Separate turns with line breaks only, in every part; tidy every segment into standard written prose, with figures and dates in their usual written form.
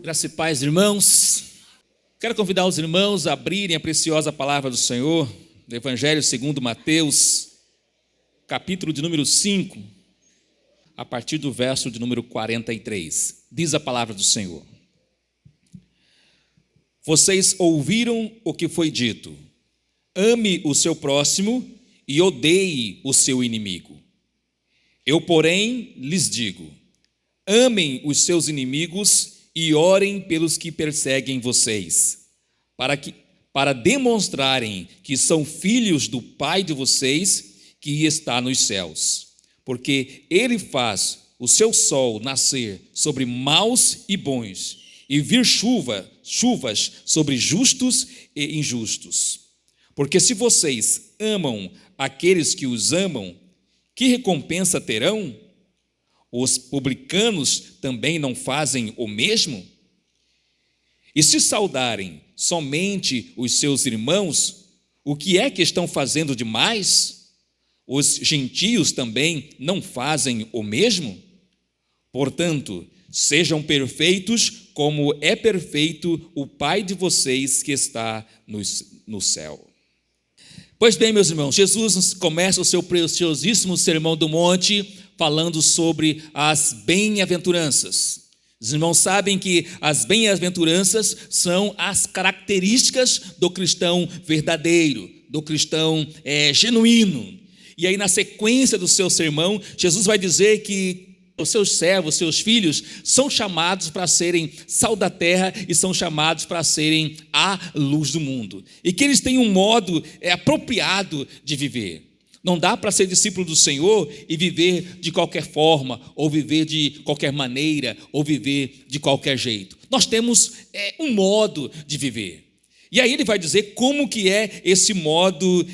Graça e paz, irmãos. Quero convidar os irmãos a abrirem a preciosa palavra do Senhor, do Evangelho segundo Mateus, capítulo de número 5, a partir do verso de número 43. Diz a palavra do Senhor: Vocês ouviram o que foi dito: ame o seu próximo e odeie o seu inimigo. Eu, porém, lhes digo: amem os seus inimigos e orem pelos que perseguem vocês, para demonstrarem que são filhos do Pai de vocês que está nos céus. Porque Ele faz o seu sol nascer sobre maus e bons, e vir chuvas sobre justos e injustos. Porque se vocês amam aqueles que os amam, que recompensa terão? Os publicanos também não fazem o mesmo? E se saudarem somente os seus irmãos, o que é que estão fazendo demais? Os gentios também não fazem o mesmo? Portanto, sejam perfeitos como é perfeito o Pai de vocês que está no céu. Pois bem, meus irmãos, Jesus começa o seu preciosíssimo Sermão do Monte falando sobre as bem-aventuranças. Os irmãos sabem que as bem-aventuranças são as características do cristão verdadeiro, do cristão genuíno. E aí, na sequência do seu sermão, Jesus vai dizer que os seus servos, seus filhos, são chamados para serem sal da terra e são chamados para serem a luz do mundo. E que eles têm um modo apropriado de viver. Não dá para ser discípulo do Senhor e viver de qualquer forma, ou viver de qualquer maneira, ou viver de qualquer jeito. Nós temos um modo de viver. E aí ele vai dizer como que é esse modo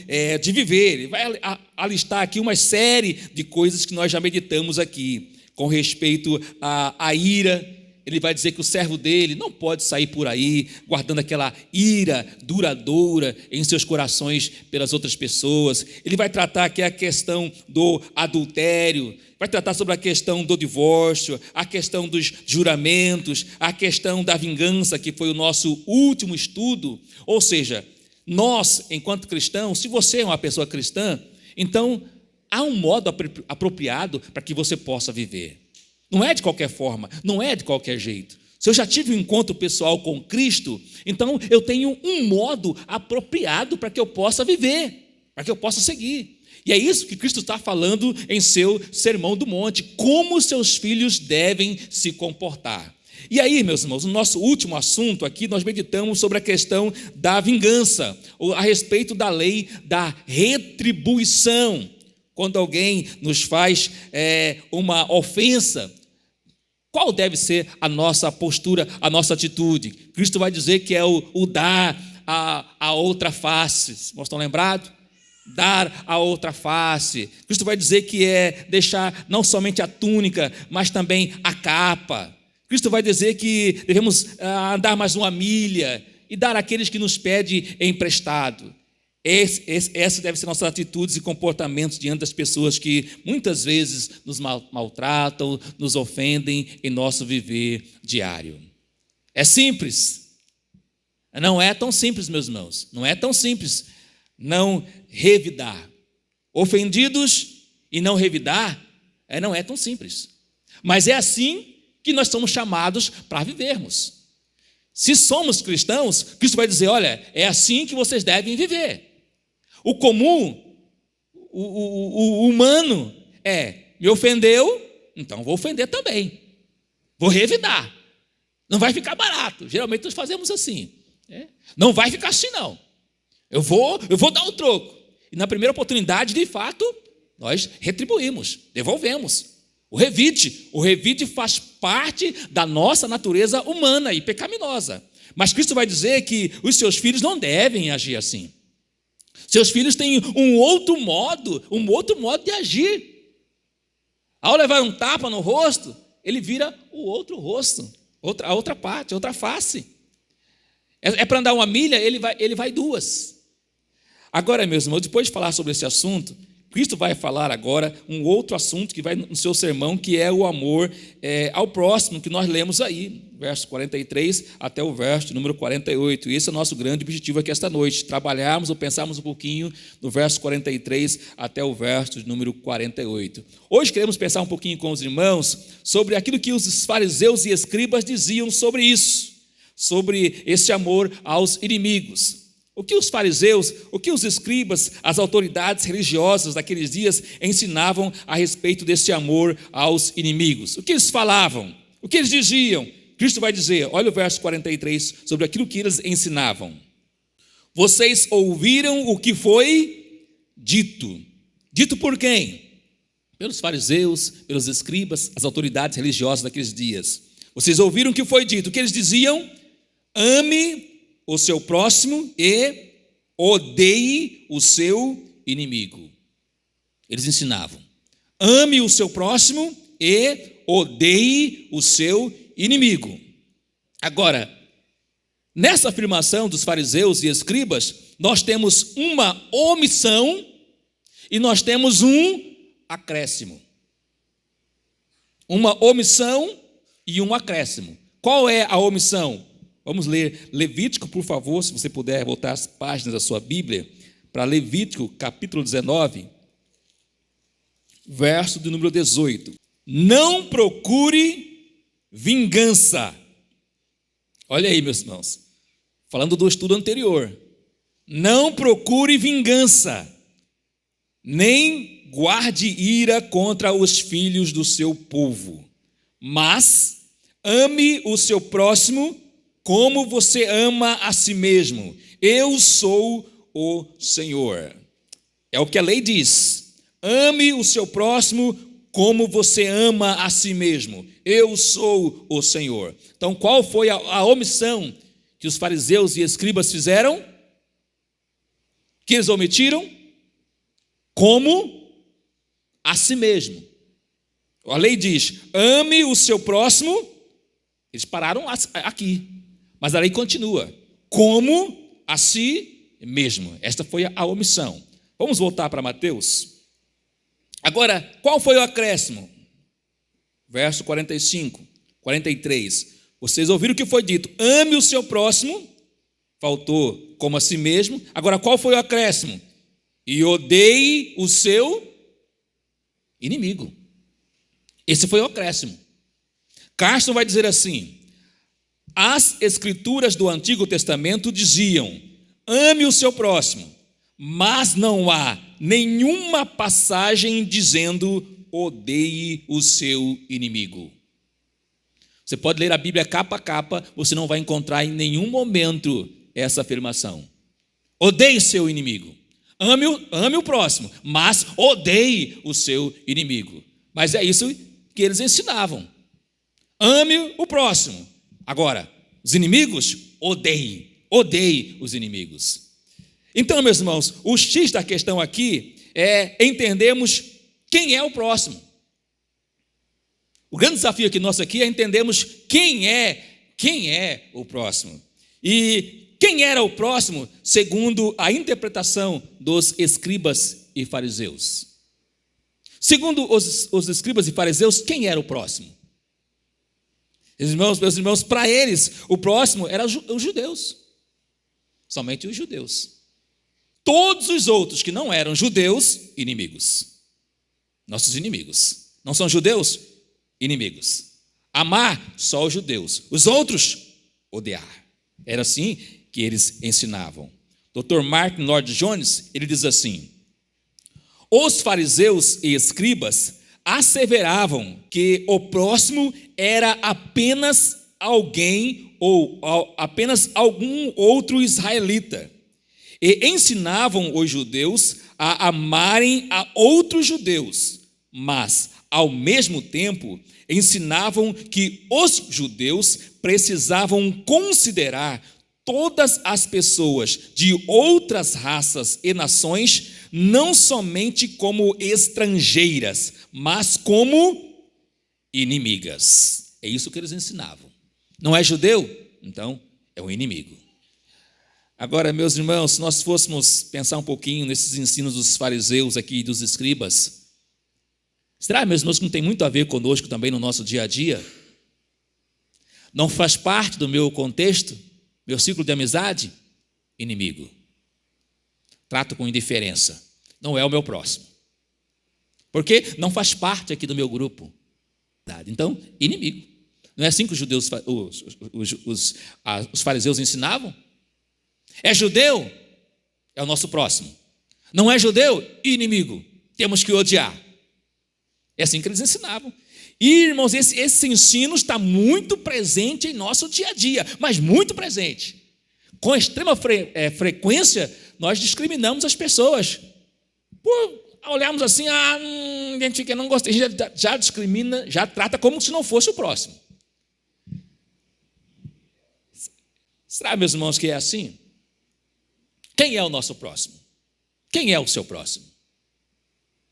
de viver. Ele vai alistar aqui uma série de coisas que nós já meditamos aqui. Com respeito à ira, ele vai dizer que o servo dele não pode sair por aí guardando aquela ira duradoura em seus corações pelas outras pessoas. Ele vai tratar aqui a questão do adultério, vai tratar sobre a questão do divórcio, a questão dos juramentos, a questão da vingança, que foi o nosso último estudo. Ou seja, nós, enquanto cristãos, se você é uma pessoa cristã, então há um modo apropriado para que você possa viver. Não é de qualquer forma, não é de qualquer jeito. Se eu já tive um encontro pessoal com Cristo, então eu tenho um modo apropriado para que eu possa viver, para que eu possa seguir. E é isso que Cristo está falando em seu Sermão do Monte, como seus filhos devem se comportar. E aí, meus irmãos, no nosso último assunto aqui, nós meditamos sobre a questão da vingança, ou a respeito da lei da retribuição. Quando alguém nos faz uma ofensa, qual deve ser a nossa postura, a nossa atitude? Cristo vai dizer que é o dar a outra face. Vocês estão lembrados? Dar a outra face. Cristo vai dizer que é deixar não somente a túnica, mas também a capa. Cristo vai dizer que devemos andar mais uma milha e dar àqueles que nos pedem emprestado. Essa deve ser nossas atitudes e comportamentos diante das pessoas que muitas vezes nos maltratam, nos ofendem em nosso viver diário. É simples? Não é tão simples, meus irmãos. Não é tão simples não revidar. Ofendidos e não revidar, não é tão simples. Mas é assim que nós somos chamados para vivermos. Se somos cristãos, Cristo vai dizer, olha, é assim que vocês devem viver. O comum, o humano me ofendeu, então vou ofender também. Vou revidar. Não vai ficar barato. Geralmente nós fazemos assim. Não vai ficar assim, não. Eu vou dar o troco. E na primeira oportunidade, de fato, nós retribuímos, devolvemos. O revide faz parte da nossa natureza humana e pecaminosa. Mas Cristo vai dizer que os seus filhos não devem agir assim. Seus filhos têm um outro modo de agir. Ao levar um tapa no rosto, ele vira o outro rosto, a outra parte, a outra face. Para andar uma milha, ele vai duas. Agora, meus irmãos, depois de falar sobre esse assunto, Cristo vai falar agora um outro assunto que vai no seu sermão, que é o amor ao próximo, que nós lemos aí, verso 43 até o verso número 48. E esse é o nosso grande objetivo aqui esta noite, trabalharmos ou pensarmos um pouquinho no verso 43 até o verso número 48. Hoje queremos pensar um pouquinho com os irmãos sobre aquilo que os fariseus e escribas diziam sobre isso, sobre esse amor aos inimigos. O que os fariseus, o que os escribas, as autoridades religiosas daqueles dias ensinavam a respeito desse amor aos inimigos? O que eles falavam? O que eles diziam? Cristo vai dizer, olha o verso 43, sobre aquilo que eles ensinavam. Vocês ouviram o que foi dito. Dito por quem? Pelos fariseus, pelos escribas, as autoridades religiosas daqueles dias. Vocês ouviram o que foi dito. O que eles diziam? Ame o seu próximo e odeie o seu inimigo. Eles ensinavam. Ame o seu próximo e odeie o seu inimigo. Agora, nessa afirmação dos fariseus e escribas, nós temos uma omissão e nós temos um acréscimo. Uma omissão e um acréscimo. Qual é a omissão? Vamos ler Levítico, por favor, se você puder voltar as páginas da sua Bíblia, para Levítico, capítulo 19, verso do número 18. Não procure vingança. Olha aí, meus irmãos, falando do estudo anterior. Não procure vingança, nem guarde ira contra os filhos do seu povo, mas ame o seu próximo como você ama a si mesmo. Eu sou o Senhor. É o que a lei diz. Ame o seu próximo como você ama a si mesmo. Eu sou o Senhor. Então, qual foi a omissão que os fariseus e escribas fizeram? Que eles omitiram? Como a si mesmo. A lei diz, ame o seu próximo. Eles pararam aqui. Mas a lei continua, como a si mesmo. Esta foi a omissão. Vamos voltar para Mateus. Agora, qual foi o acréscimo? Verso 45, 43. Vocês ouviram o que foi dito, ame o seu próximo, faltou como a si mesmo. Agora, qual foi o acréscimo? E odeie o seu inimigo. Esse foi o acréscimo. Carson vai dizer assim, as escrituras do Antigo Testamento diziam, ame o seu próximo, mas não há nenhuma passagem dizendo, odeie o seu inimigo. Você pode ler a Bíblia capa a capa, você não vai encontrar em nenhum momento essa afirmação. Odeie seu inimigo. Ame o próximo, mas odeie o seu inimigo. Mas é isso que eles ensinavam. Ame o próximo. Agora, os inimigos, odeie os inimigos. Então, meus irmãos, o X da questão aqui é entendermos quem é o próximo. O grande desafio aqui nosso aqui é entendermos quem é o próximo. E quem era o próximo, segundo a interpretação dos escribas e fariseus. Segundo os escribas e fariseus, quem era o próximo? Meus irmãos, para eles, o próximo era os judeus. Somente os judeus. Todos os outros que não eram judeus, inimigos. Nossos inimigos. Não são judeus? Inimigos. Amar só os judeus. Os outros, odiar. Era assim que eles ensinavam. Dr. Martin Lloyd-Jones, ele diz assim, os fariseus e escribas asseveravam que o próximo era apenas alguém ou apenas algum outro israelita e ensinavam os judeus a amarem a outros judeus, mas ao mesmo tempo ensinavam que os judeus precisavam considerar todas as pessoas de outras raças e nações não somente como estrangeiras, mas como inimigas. É isso que eles ensinavam. Não é judeu? Então é um inimigo. Agora, meus irmãos, se nós fôssemos pensar um pouquinho nesses ensinos dos fariseus aqui e dos escribas, será, meus irmãos, que não tem muito a ver conosco também no nosso dia a dia? Não faz parte do meu contexto, meu ciclo de amizade? Inimigo. Trato com indiferença. Não é o meu próximo. Porque não faz parte aqui do meu grupo. Então, inimigo. Não é assim que os judeus, os fariseus ensinavam? É judeu? É o nosso próximo. Não é judeu? Inimigo. Temos que odiar. É assim que eles ensinavam. E, irmãos, esse ensino está muito presente em nosso dia a dia, mas muito presente. Com extrema frequência, nós discriminamos as pessoas. Por olharmos assim, identifiquei, não gostei, já discrimina, já trata como se não fosse o próximo. Será, meus irmãos, que é assim? Quem é o nosso próximo? Quem é o seu próximo?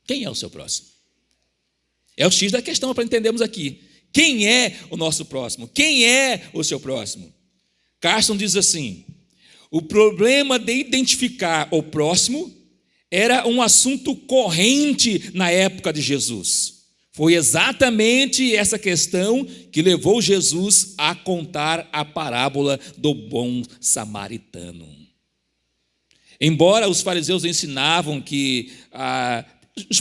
Quem é o seu próximo? É o X da questão para entendermos aqui. Quem é o nosso próximo? Quem é o seu próximo? Carson diz assim: o problema de identificar o próximo era um assunto corrente na época de Jesus. Foi exatamente essa questão que levou Jesus a contar a parábola do bom samaritano. Embora os fariseus ensinavam que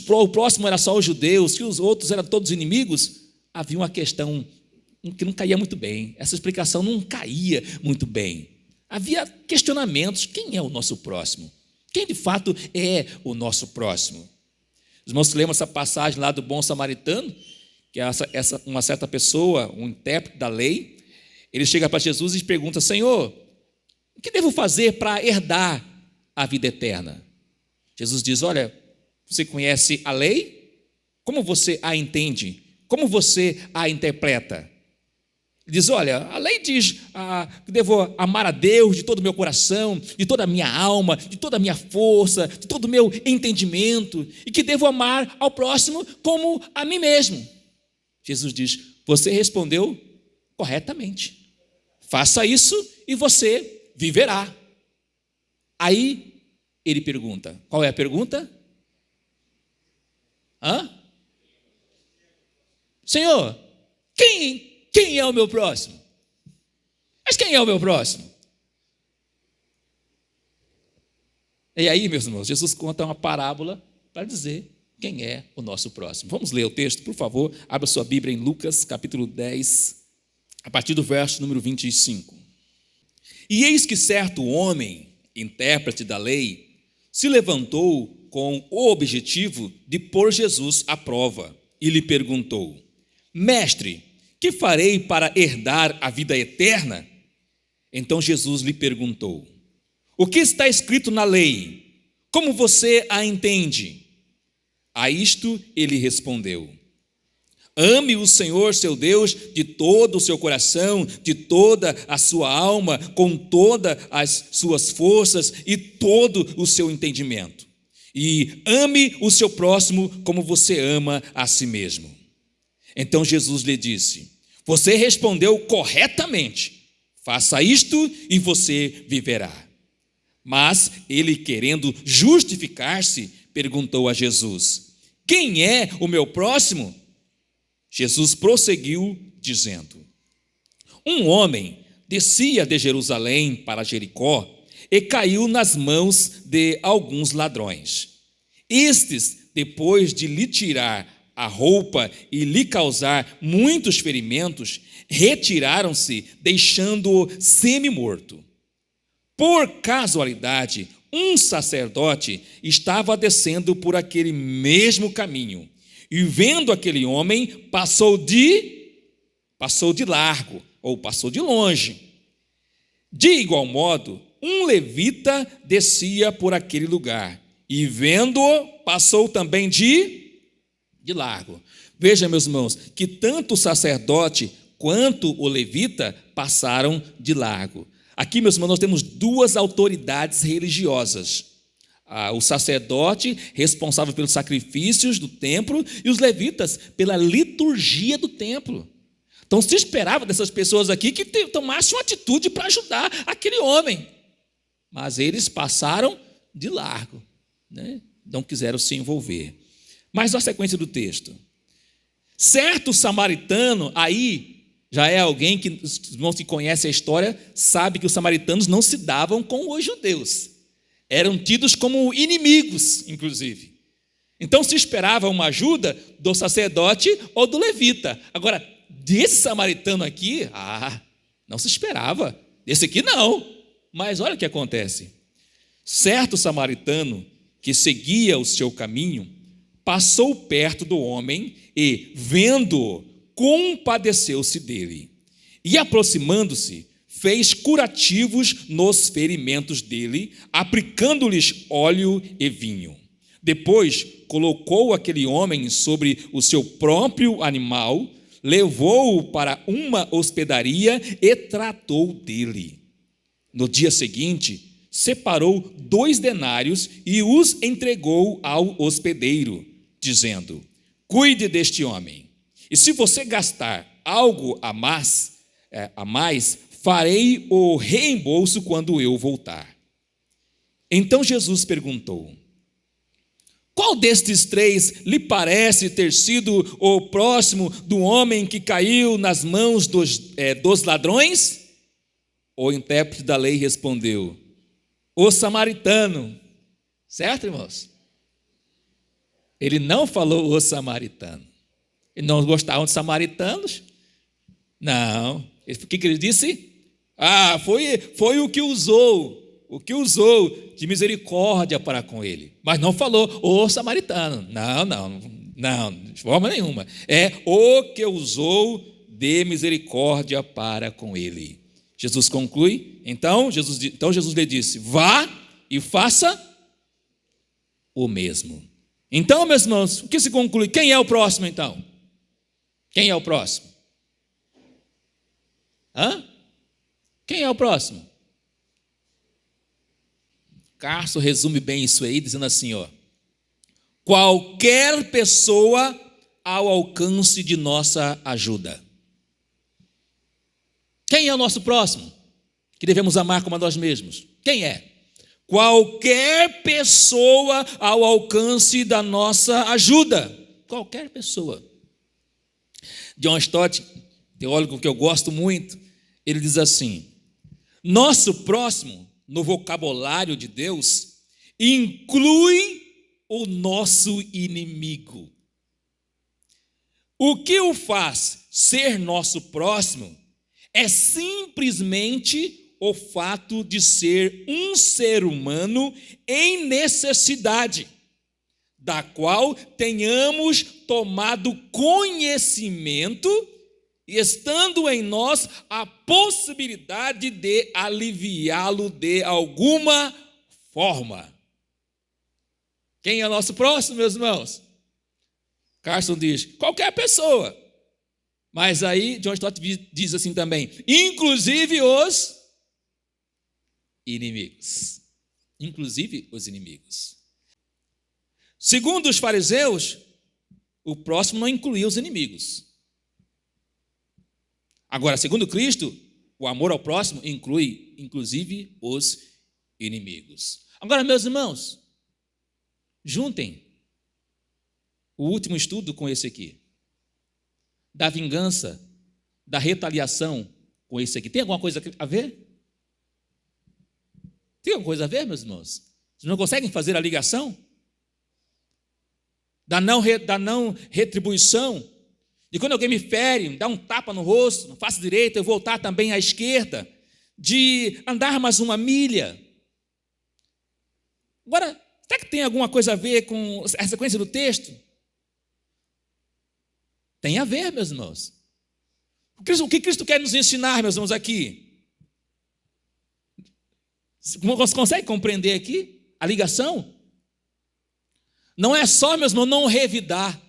o próximo era só os judeus, que os outros eram todos inimigos, havia uma questão que não caía muito bem. Essa explicação não caía muito bem. Havia questionamentos: quem é o nosso próximo? Quem de fato é o nosso próximo? Os irmãos se lembram essa passagem lá do bom samaritano, que é uma certa pessoa, um intérprete da lei, ele chega para Jesus e pergunta: Senhor, o que devo fazer para herdar a vida eterna? Jesus diz: olha, você conhece a lei? Como você a entende? Como você a interpreta? Ele diz: olha, a lei diz que devo amar a Deus de todo o meu coração, de toda a minha alma, de toda a minha força, de todo o meu entendimento, e que devo amar ao próximo como a mim mesmo. Jesus diz: você respondeu corretamente. Faça isso e você viverá. Aí ele pergunta: qual é a pergunta? Senhor, quem é o meu próximo? Mas quem é o meu próximo? E aí, meus irmãos, Jesus conta uma parábola para dizer quem é o nosso próximo. Vamos ler o texto, por favor. Abra sua Bíblia em Lucas, capítulo 10, a partir do verso número 25. E eis que certo homem, intérprete da lei, se levantou com o objetivo de pôr Jesus à prova e lhe perguntou: Mestre, que farei para herdar a vida eterna? Então Jesus lhe perguntou: o que está escrito na lei? Como você a entende? A isto ele respondeu: ame o Senhor seu Deus de todo o seu coração, de toda a sua alma, com todas as suas forças e todo o seu entendimento. E ame o seu próximo como você ama a si mesmo. Então Jesus lhe disse: você respondeu corretamente, faça isto e você viverá. Mas ele, querendo justificar-se, perguntou a Jesus: quem é o meu próximo? Jesus prosseguiu dizendo: um homem descia de Jerusalém para Jericó e caiu nas mãos de alguns ladrões. Estes, depois de lhe tirar a roupa e lhe causar muitos ferimentos, retiraram-se, deixando-o semi-morto. Por casualidade, um sacerdote estava descendo por aquele mesmo caminho, e vendo aquele homem, passou de largo, ou passou de longe. De igual modo, um levita descia por aquele lugar, e vendo-o, passou também de largo. Veja, meus irmãos, que tanto o sacerdote quanto o levita passaram de largo. Aqui, meus irmãos, nós temos duas autoridades religiosas: o sacerdote, responsável pelos sacrifícios do templo, e os levitas, pela liturgia do templo. Então, se esperava dessas pessoas aqui que tomassem uma atitude para ajudar aquele homem. mas eles passaram de largo, né? Não quiseram se envolver. Mas na sequência do texto, certo samaritano, aí já é alguém que, os irmãos que conhecem a história, sabe que os samaritanos não se davam com os judeus, eram tidos como inimigos, inclusive. Então se esperava uma ajuda do sacerdote ou do levita. Agora, desse samaritano aqui, não se esperava. Desse aqui não. Mas olha o que acontece. Certo samaritano que seguia o seu caminho, passou perto do homem e, vendo-o, compadeceu-se dele. E, aproximando-se, fez curativos nos ferimentos dele, aplicando-lhes óleo e vinho. Depois, colocou aquele homem sobre o seu próprio animal, levou-o para uma hospedaria e tratou dele. No dia seguinte, separou 2 denários e os entregou ao hospedeiro, dizendo: cuide deste homem, e se você gastar algo a mais, farei o reembolso quando eu voltar. Então Jesus perguntou: qual destes 3 lhe parece ter sido o próximo do homem que caiu nas mãos dos ladrões? O intérprete da lei respondeu: o samaritano. Certo, irmãos? Ele não falou o samaritano. Eles não gostavam de samaritanos? Não. O que ele disse? Foi o que usou de misericórdia para com ele. Mas não falou o samaritano. Não, de forma nenhuma. É o que usou de misericórdia para com ele. Jesus conclui, então Jesus lhe disse: vá e faça o mesmo. Então, meus irmãos, o que se conclui? Quem é o próximo, então? Quem é o próximo? Quem é o próximo? Carso resume bem isso aí, dizendo assim, qualquer pessoa ao alcance de nossa ajuda. Quem é o nosso próximo? Que devemos amar como a nós mesmos. Quem é? Qualquer pessoa ao alcance da nossa ajuda. Qualquer pessoa. John Stott, teólogo que eu gosto muito, ele diz assim: nosso próximo, no vocabulário de Deus, inclui o nosso inimigo. O que o faz ser nosso próximo é simplesmente o fato de ser um ser humano em necessidade, da qual tenhamos tomado conhecimento, estando em nós a possibilidade de aliviá-lo de alguma forma. Quem é nosso próximo, meus irmãos? Carson diz: qualquer pessoa. Mas aí John Stott diz assim também: inclusive os inimigos. Inclusive os inimigos. Segundo os fariseus, o próximo não incluía os inimigos. Agora, segundo Cristo, o amor ao próximo inclui, inclusive, os inimigos. Agora, meus irmãos, juntem o último estudo com esse aqui. Da vingança, da retaliação com esse aqui. Tem alguma coisa a ver? Tem alguma coisa a ver, meus irmãos? Vocês não conseguem fazer a ligação? Da não retribuição, de quando alguém me fere, me dá um tapa no rosto, não faço direita, eu voltar também à esquerda, de andar mais uma milha. Agora, será que tem alguma coisa a ver com a sequência do texto? Tem a ver, meus irmãos. O que Cristo quer nos ensinar, meus irmãos, aqui? Você consegue compreender aqui a ligação? Não é só, meus irmãos, não revidar.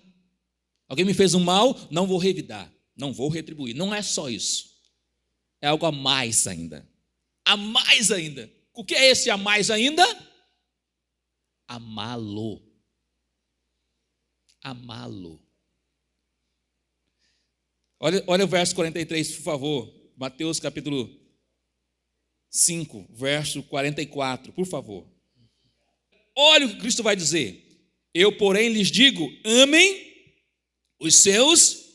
Alguém me fez um mal, não vou revidar, não vou retribuir. Não é só isso. É algo a mais ainda. A mais ainda. O que é esse a mais ainda? Amá-lo. Amá-lo. Olha o verso 43, por favor. Mateus capítulo 5, verso 44, por favor. Olha o que Cristo vai dizer. Eu, porém, lhes digo, amem os seus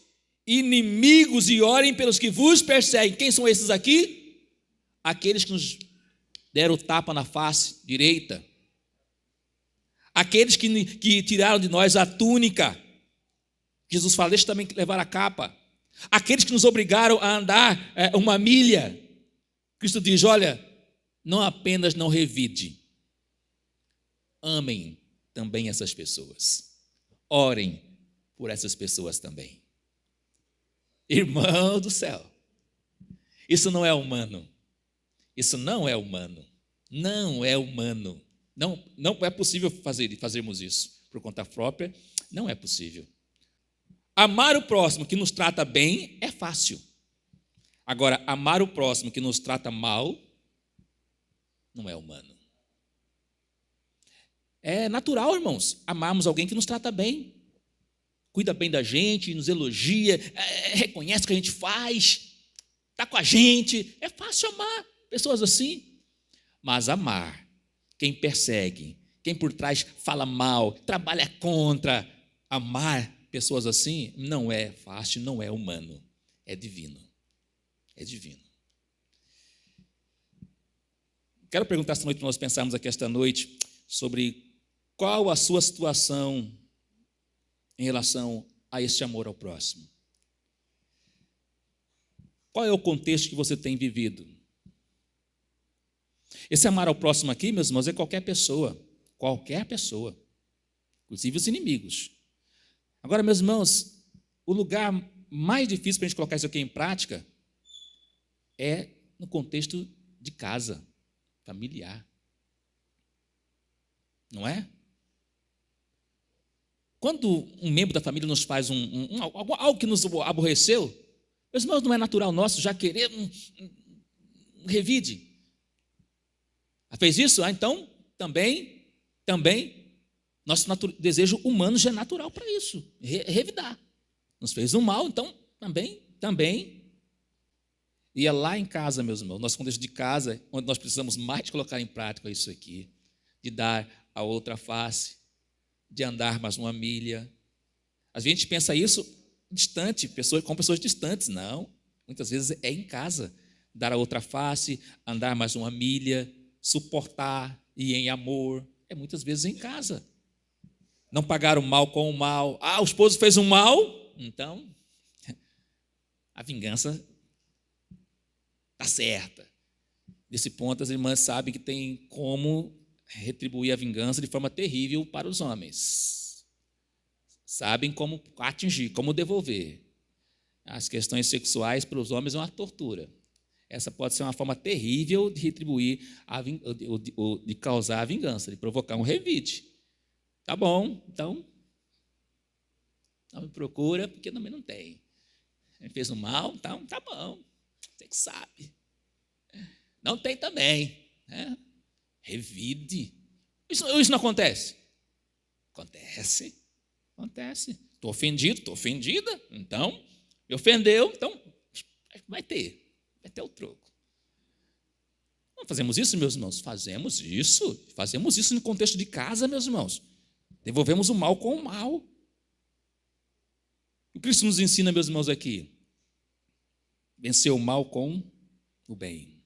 inimigos e orem pelos que vos perseguem. Quem são esses aqui? Aqueles que nos deram o tapa na face direita. Aqueles que tiraram de nós a túnica. Jesus fala, deixa também levar a capa. Aqueles que nos obrigaram a andar uma milha. Cristo diz, olha, não apenas não revide, amem também essas pessoas. Orem por essas pessoas também. Irmão do céu, isso não é humano. Isso não é humano. Não é humano. Não é possível fazermos isso por conta própria. Não é possível. Amar o próximo que nos trata bem é fácil. Agora, amar o próximo que nos trata mal não é humano. É natural, irmãos, amarmos alguém que nos trata bem. Cuida bem da gente, nos elogia, reconhece o que a gente faz, está com a gente. É fácil amar pessoas assim. Mas amar quem persegue, quem por trás fala mal, trabalha contra, amar pessoas assim não é fácil, não é humano, é divino. É divino. Quero perguntar esta noite para nós pensarmos aqui esta noite sobre qual a sua situação em relação a este amor ao próximo. Qual é o contexto que você tem vivido? Esse amar ao próximo aqui, meus irmãos, é qualquer pessoa, inclusive os inimigos. Agora, meus irmãos, o lugar mais difícil para a gente colocar isso aqui em prática é no contexto de casa, familiar. Não é? Quando um membro da família nos faz algo que nos aborreceu, meus irmãos, não é natural nosso já querer um revide. Fez isso? Então, também, nosso desejo humano já é natural para isso, revidar. Nos fez um mal, então, também. E é lá em casa, meus irmãos, nosso contexto de casa, onde nós precisamos mais colocar em prática isso aqui, de dar a outra face, de andar mais uma milha. A gente pensa isso distante, com pessoas distantes. Não, muitas vezes é em casa. Dar a outra face, andar mais uma milha, suportar e em amor, é muitas vezes em casa. Não pagar o mal com o mal. O esposo fez um mal, então a vingança está certa. Nesse ponto, as irmãs sabem que tem como retribuir a vingança de forma terrível para os homens. Sabem como atingir, como devolver. As questões sexuais para os homens é uma tortura. Essa pode ser uma forma terrível de retribuir, de causar a vingança, de provocar um revide. Tá bom, então, não me procura, porque também não tem. Ele fez um mal, então tá bom, você que sabe. Não tem também, né? Revide. Isso não acontece? Acontece. Estou ofendido, estou ofendida, então, me ofendeu, então vai ter o troco. Não fazemos isso, meus irmãos? Fazemos isso no contexto de casa, meus irmãos. Devolvemos o mal com o mal. O Cristo nos ensina, meus irmãos, aqui, vencer o mal com o bem.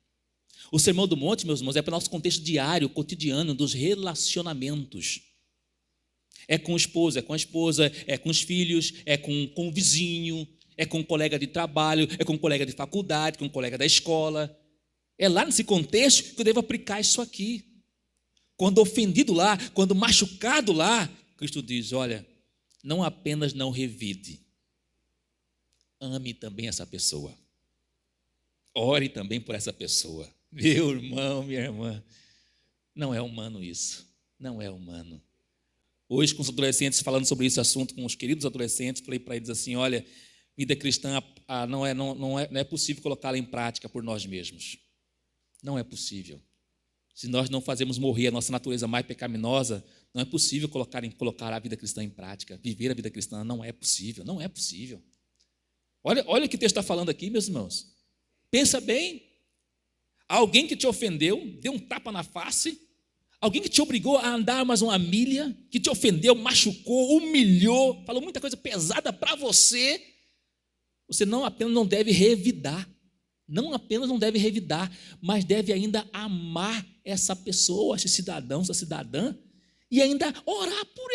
O Sermão do Monte, meus irmãos, é para o nosso contexto diário, cotidiano, dos relacionamentos. É com o esposo, é com a esposa, é com os filhos, é com o vizinho, é com o colega de trabalho, é com o colega de faculdade, com o colega da escola. É lá nesse contexto que eu devo aplicar isso aqui. Quando ofendido lá, quando machucado lá, Cristo diz, olha, não apenas não revide, ame também essa pessoa. Ore também por essa pessoa. Meu irmão, minha irmã, não é humano isso, não é humano. Hoje, com os adolescentes, falando sobre esse assunto, com os queridos adolescentes, falei para eles assim, olha, vida cristã não é possível colocá-la em prática por nós mesmos. Não é possível. Se nós não fazemos morrer a nossa natureza mais pecaminosa, não é possível colocar a vida cristã em prática. Viver a vida cristã não é possível. Olha o que o texto está falando aqui, meus irmãos. Pensa bem. Alguém que te ofendeu, deu um tapa na face, alguém que te obrigou a andar mais uma milha, que te ofendeu, machucou, humilhou, falou muita coisa pesada para você, você não apenas não deve revidar, mas deve ainda amar essa pessoa, esse cidadão, essa cidadã, e ainda orar por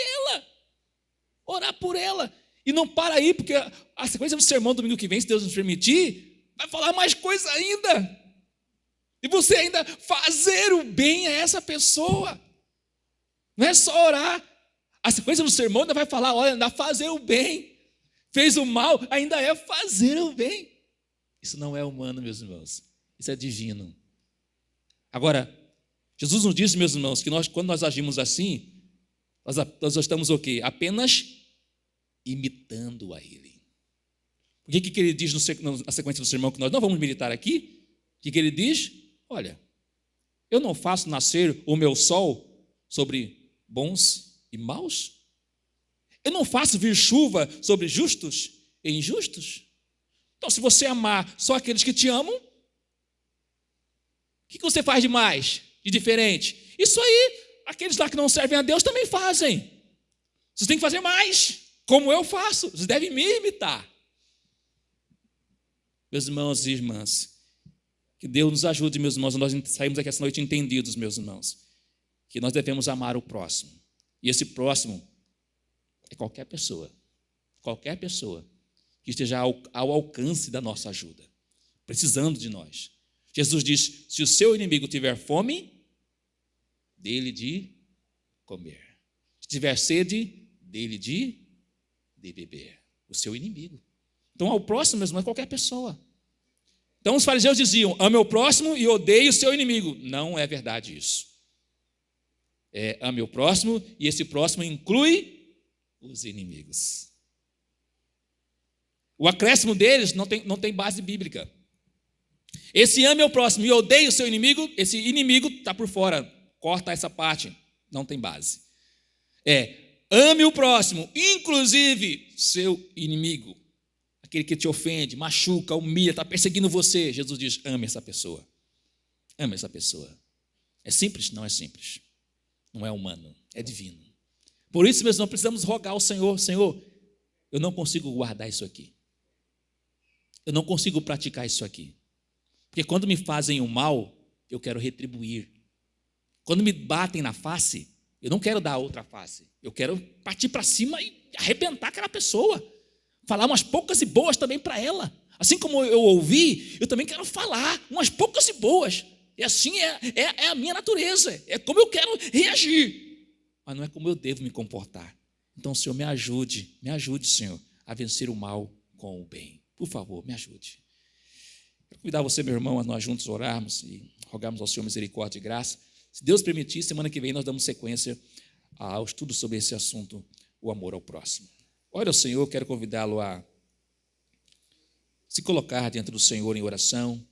ela. E não para aí, porque a sequência do sermão domingo que vem, se Deus nos permitir, vai falar mais coisa ainda. E você ainda fazer o bem a essa pessoa. Não é só orar. A sequência do sermão ainda vai falar, olha, ainda fazer o bem. Fez o mal, ainda é fazer o bem. Isso não é humano, meus irmãos. Isso é divino. Agora, Jesus nos disse, meus irmãos, que quando nós agimos assim, nós estamos o quê? Apenas imitando a Ele. O que ele diz na sequência do sermão que nós não vamos meditar aqui? O que ele diz? Olha, eu não faço nascer o meu sol sobre bons e maus? Eu não faço vir chuva sobre justos e injustos? Então, se você amar só aqueles que te amam, o que você faz de mais, de diferente? Isso aí, aqueles lá que não servem a Deus também fazem. Vocês têm que fazer mais, como eu faço. Vocês devem me imitar. Meus irmãos e irmãs, que Deus nos ajude, meus irmãos, nós saímos aqui essa noite entendidos, meus irmãos, que nós devemos amar o próximo. E esse próximo é qualquer pessoa que esteja ao alcance da nossa ajuda, precisando de nós. Jesus diz, se o seu inimigo tiver fome, dele de comer. Se tiver sede, dele de beber. O seu inimigo. Então, ao próximo, mesmo, é qualquer pessoa. Então, os fariseus diziam, ame o próximo e odeie o seu inimigo. Não é verdade isso. Ame o próximo e esse próximo inclui os inimigos. O acréscimo deles não tem base bíblica. Esse ame o próximo e odeie o seu inimigo, esse inimigo está por fora. Corta essa parte, não tem base. Ame o próximo, inclusive seu inimigo. Aquele que te ofende, machuca, humilha, está perseguindo você. Jesus diz, ame essa pessoa. Ame essa pessoa. É simples? Não é simples. Não é humano, é divino. Por isso mesmo, nós precisamos rogar ao Senhor, Senhor, eu não consigo guardar isso aqui. Eu não consigo praticar isso aqui. Porque quando me fazem o mal, eu quero retribuir. Quando me batem na face, eu não quero dar outra face. Eu quero partir para cima e arrebentar aquela pessoa. Falar umas poucas e boas também para ela. Assim como eu ouvi, eu também quero falar umas poucas e boas. E assim é a minha natureza. É como eu quero reagir. Mas não é como eu devo me comportar. Então, Senhor, me ajude, Senhor, a vencer o mal com o bem. Por favor, me ajude. Quero convidar você, meu irmão, a nós juntos orarmos e rogarmos ao Senhor misericórdia e graça. Se Deus permitir, semana que vem nós damos sequência ao estudo sobre esse assunto, o amor ao próximo. Ora ao Senhor, quero convidá-lo a se colocar diante do Senhor em oração.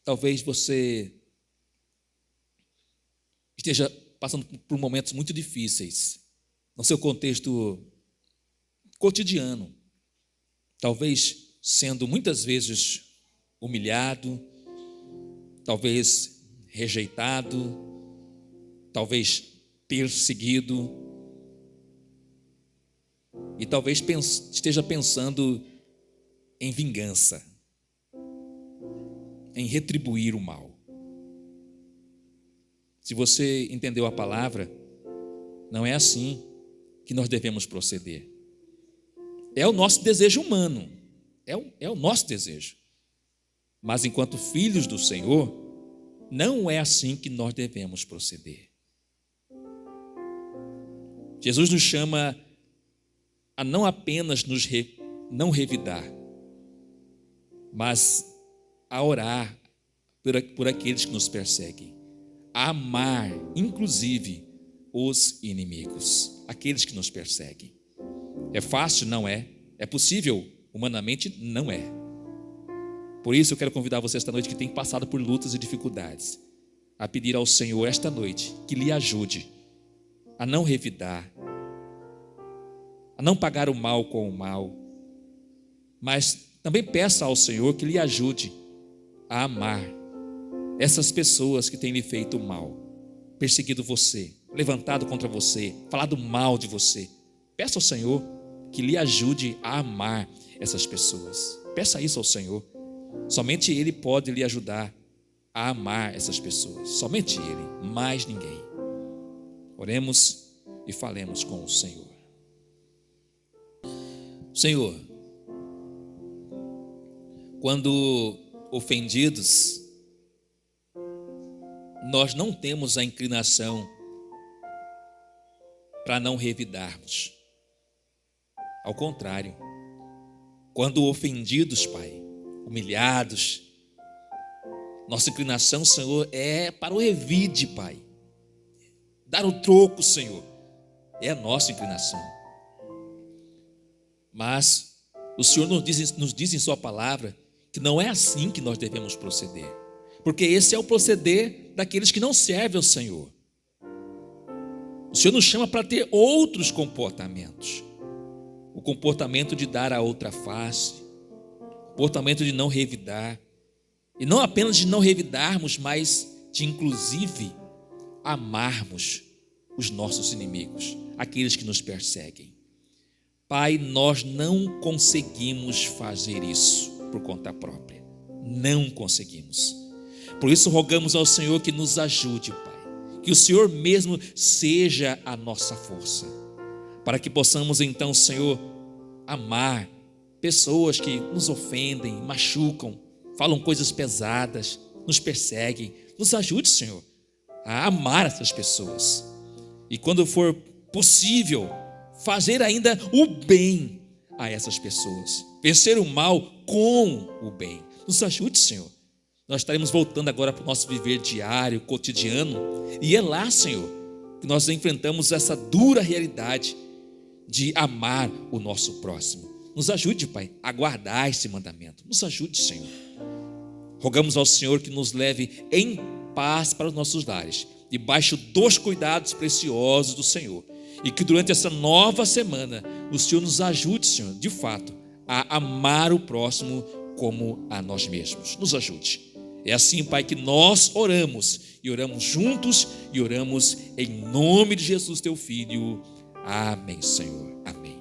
Talvez você esteja passando por momentos muito difíceis no seu contexto cotidiano, talvez sendo muitas vezes humilhado, talvez rejeitado, talvez perseguido, e talvez esteja pensando em vingança, em retribuir o mal. Se você entendeu a palavra, não é assim que nós devemos proceder. É o nosso desejo humano, é o nosso desejo. Mas enquanto filhos do Senhor, não é assim que nós devemos proceder. Jesus nos chama a não apenas não revidar, mas a orar por aqueles que nos perseguem, a amar, inclusive, os inimigos, aqueles que nos perseguem. É fácil? Não é. É possível? Humanamente, não é. Por isso eu quero convidar você esta noite que tem passado por lutas e dificuldades, a pedir ao Senhor esta noite que lhe ajude a não revidar, a não pagar o mal com o mal, mas também peça ao Senhor que lhe ajude a amar essas pessoas que têm lhe feito mal, perseguido você, levantado contra você, falado mal de você. Peça ao Senhor que lhe ajude a amar essas pessoas. Peça isso ao Senhor. Somente Ele pode lhe ajudar a amar essas pessoas. Somente Ele, mais ninguém. Oremos e falemos com o Senhor. Senhor, quando ofendidos, nós não temos a inclinação para não revidarmos. Ao contrário, quando ofendidos, Pai, humilhados, nossa inclinação, Senhor, é para o revide, Pai. Dar o troco, Senhor, é a nossa inclinação. Mas o Senhor nos diz em sua palavra que não é assim que nós devemos proceder, porque esse é o proceder daqueles que não servem ao Senhor. O Senhor nos chama para ter outros comportamentos. O comportamento de dar a outra face, o comportamento de não revidar, e não apenas de não revidarmos, mas de inclusive amarmos os nossos inimigos, aqueles que nos perseguem. Pai, nós não conseguimos fazer isso por conta própria, não conseguimos. Por isso rogamos ao Senhor que nos ajude, Pai, que o Senhor mesmo seja a nossa força, para que possamos então, Senhor, amar pessoas que nos ofendem, machucam, falam coisas pesadas, nos perseguem. Nos ajude, Senhor, a amar essas pessoas, e quando for possível, fazer ainda o bem a essas pessoas, vencer o mal com o bem. Nos ajude, Senhor. Nós estaremos voltando agora para o nosso viver diário, cotidiano, e é lá, Senhor, que nós enfrentamos essa dura realidade de amar o nosso próximo. Nos ajude, Pai, a guardar esse mandamento. Nos ajude, Senhor. Rogamos ao Senhor que nos leve em paz para os nossos lares, debaixo dos cuidados preciosos do Senhor, e que durante essa nova semana o Senhor nos ajude, Senhor, de fato, a amar o próximo como a nós mesmos. Nos ajude. É assim, Pai, que nós oramos, e oramos juntos, e oramos em nome de Jesus, teu Filho. Amém, Senhor. Amém.